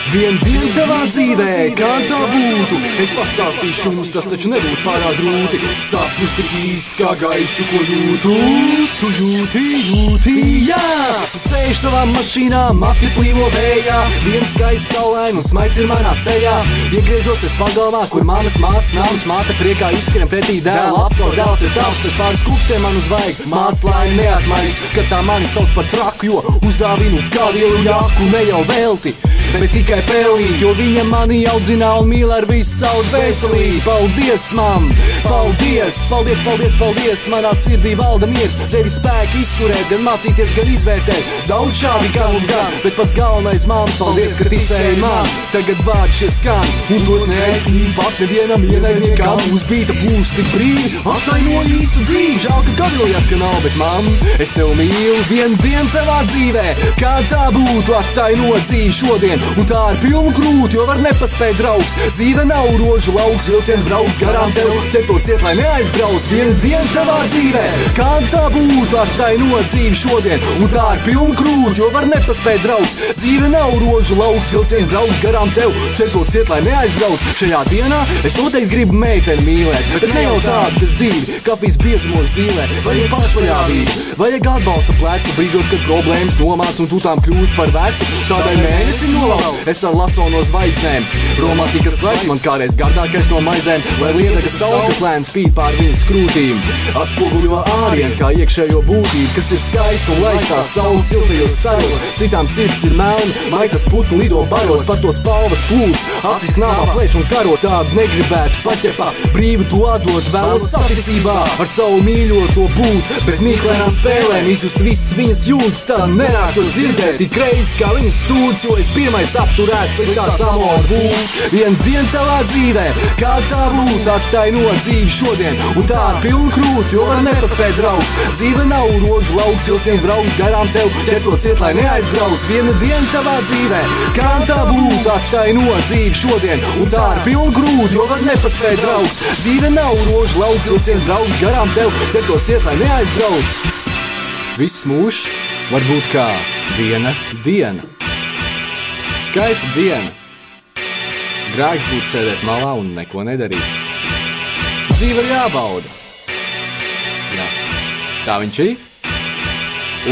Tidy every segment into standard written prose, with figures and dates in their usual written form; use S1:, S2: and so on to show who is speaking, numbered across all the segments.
S1: Vien diena tavā dzīvē, kā tā būtu. Es pastāstīšu jums, tas taču nebūs pārāk grūti. Sapnis tik īsts kā gaisu, ko jūtu. Tu jūti, jā. Sēž savā mašīnā, mati plīvo vējā. Viens skaists saulain un smaids ir manā sejā. Iegriežos es pagalmā, kur mammas mātes nāmas. Māte priekā izskrien pretī dēlu. Apstor dēls ir tavs, tas pāris kūpstiem man uzvajag. Mātes laimi neatmaist, kad tā mani sauc par traku, jo uzdāvinu kavielu jaku ne jau velti, bet tikai pelnīt, jo viņa mani audzina un mīl ar visu savu dvēselī. Paldies, mam! Paldies, paldies, paldies, paldies! Manā sirdī valda miers, tevi spēki izturēt, gan mācīties, gan izvērtēt. Daudz šādi gan un gan, bet pats galvenais, mam, paldies, ka ticēji man. Tagad vārdi šie skan, un tos neaicinu pat nevienam ienaidniekam. Uzbīta būs tik brīvi, attaino īstu dzīvi. Žēl, ka gaviljāt, ka nav, bet mam, es tev mīlu. Vien diena tavā dzīvē, kā tā būtu, attaino dzīvi šodien. Un tā ir pilnu krūti, jo var nepaspēt draugs. Dzīve nav rožu lauks, vilciens brauc garām tev, ķer to ciet, lai neaizbrauc. Viena diena tavā dzīvē, kā tā būtu, attaino dzīvi šodien. Un tā ir pilnu krūti, jo var nepaspēt draugs. Dzīve nav rožu lauks, vilciens brauc garām tev, ķer to ciet, lai neaizbrauc. Šajā dienā es noteikti gribu meiteni mīlēt, bet ne jau tādu, kas dzīvi, kafijas biezumos zīlē. Vajag pašpaļāvību, vajag atbalsta plecu brīžos, kad problēmas nomāc un tu tām kļūst par vecu. Tādai mēnesi es ar laso no zvaigznēm. Romantikas klaiks man kādreiz gardākais no maizēm, lai lieta, kas saule, kas lēn spīd pār viņas krūtīm. Atspoguļo ārien kā iekšējo būtību, kas ir skaista un laistās saules siltajos staros. Citām sirds ir melna, maitas putni lido baros, par to spalvas plūds. Acis knāvā plēš un karo, tādu negribētu paķepā. Brīvi to atdot vēlos saticībā, ar savu mīļoto būt. Bez mīklēnām spēlēm izjust visas viņas jūtas, tā nerāk to dzirdēt. Tik reizes kā viņas sūdz, jo es pirmais apturēt sliktās amora būs. Vien diena tavā dzīvē, kā tā būtu, attaino dzīvi šodien. Un tā ir pilnu krūti, jo var nepaspēt draugs. Dzīve nav rožu lauks, vilciens brauc garām tev, ķer to ciet, lai neaizbrauc. Viena diena tavā dzīvē, kā tā būtu, attaino dzīvi šodien. Un tā ir pilnu krūti, jo var nepaspēt draugs. Dzīve nav rožu lauks, vilciens brauc garām tev, ķer to ciet, lai neaizbrauc. Viss mūžs var būt kā viena diena. Skaista diena. Grēks būtu sēdēt malā un neko nedarīt. Dzīve ir jābauda. Jā, tā viņš ir.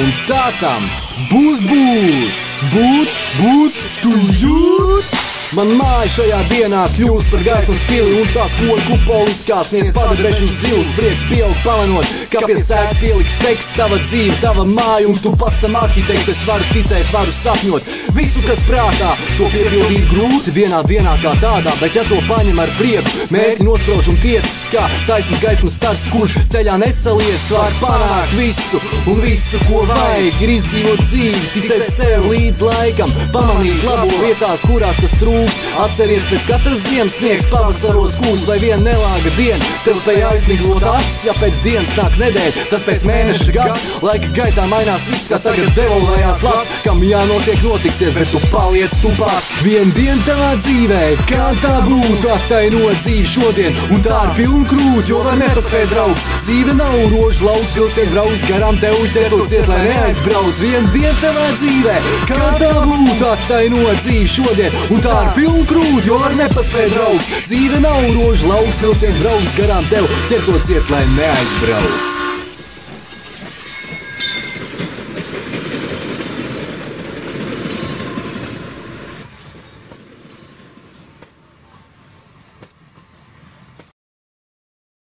S1: Un tā tam būs būt. Būt, tu jūt. Man māja šajā dienā kļūst par gaismas pili, un tās koļu kupoliskā sniedz padebešu uz zivs. Prieks pieaug palenot, kā pie sēdz pieliks teksts. Tava dzīve, tava māja, un tu pats tam arhitekts. Es varu ticēt, varu sapņot visu, kas prātā. To piepildīt grūti vienā dienā kā tādā, bet ja to paņem ar prieku, mērķi nosprauž un tiecas kā taisnas gaismas stars, kurš ceļā nesaliec, var panākt visu, un visu, ko vajag, ir izdzīvot dzīvi, ticēt sev līdz laikam, pamanīt labo vietās, kurās tas trūkst. Atceries pēc katras ziemas sniegs, pavasaros kūst, vai viena nelāga diena tev spēj aizmiglot acis. Ja pēc dienas nāk nedēļa, tad pēc mēneša gads. Laika gaitā mainās viss, kā tagad devolvējās lats. Kam jānotiek notiksies, bet tu paliec tu pats. Vien diena tavā dzīvē, kā tā būtu, attaino dzīvi šodien. Un tā ir pilnu krūti, jo var nepaspēt draugs. Dzīve nav rožu lauks, vilciens brauc garām tev, ķer to ciet, lai neaizbrauc. Vien diena tavā dzīvē, kā tā būtu, attaino dzīvi šodien. Un tā ir pilnu krūti, jo var nepaspēt draugs. Dzīve nav rožu lauks, vilciens brauc garām tev, ķer to ciet, lai neaizbrauc.